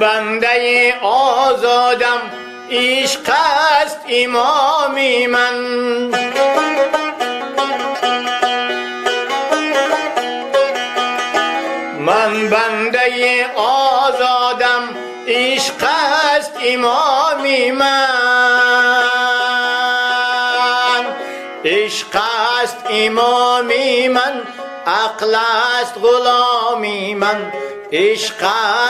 بنده آزادم، عشق است امامی من. من بنده آزادم، عشق است امامی من. عشق است امامی من، عقل است غلامی من. عشق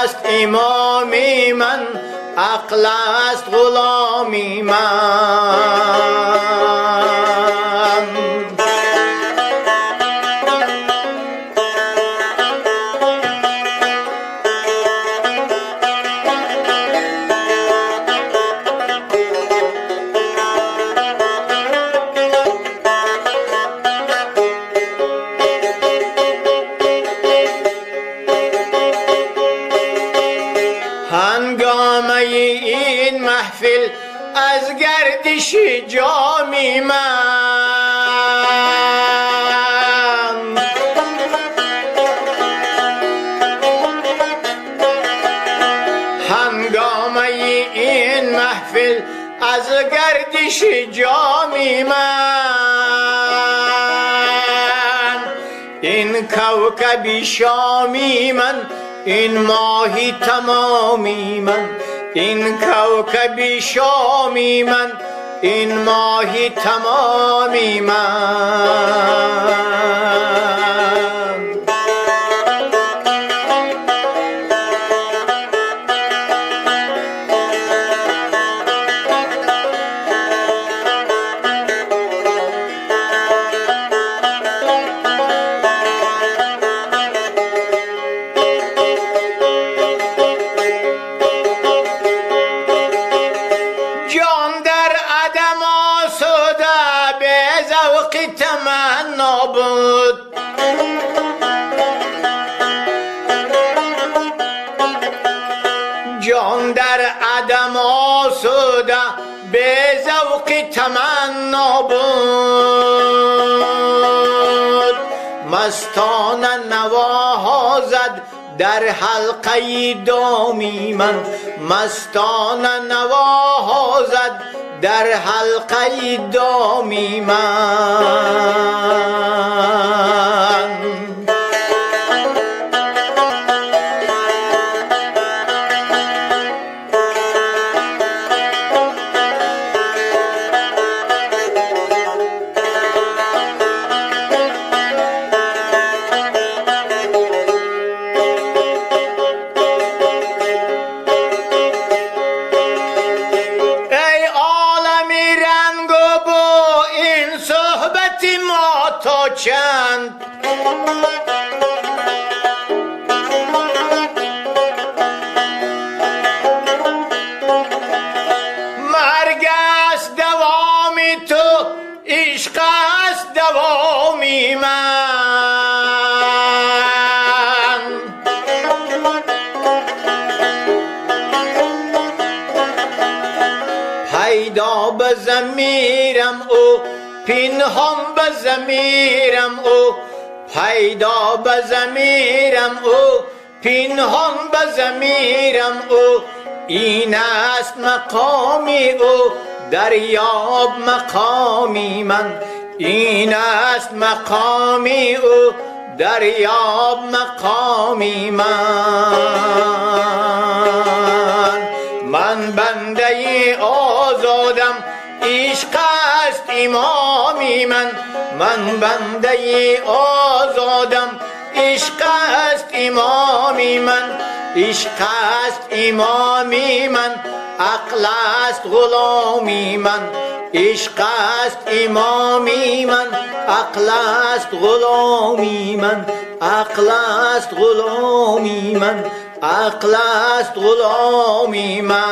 است امامی من، عقل است غلامی من. هنگامه این محفل از گردش جامی من، هنگامه این محفل از گردش جامی من. این کوکب شامی من، این ماهی تمامی من. این کوکب شامی من، این ماهی تمامی من. تمنا بود، جان در عدم آسوده به ذوق تمنا بود. مستانه نواها زد در حلقه دامی من. مستانه نواها زد در حلقه دامی من. تا چند مرگ است دوامی تو، عشق است دوامی من. پیدا به ضمیرم او، پنهان به ضمیرم او. پیدا به ضمیرم او، پنهان به ضمیرم او. این است مقامی او، دریاب مقامی من. این است مقامی او، دریاب مقامی من. من بنده آزادم، عشق است امامی من. من بنده آزادم، عشق است امامی من. عشق است امامی من، عقل است غلامی من. عشق است امامی من، عقل است غلامی من. عقل است غلامی من، عقل است غلامی من.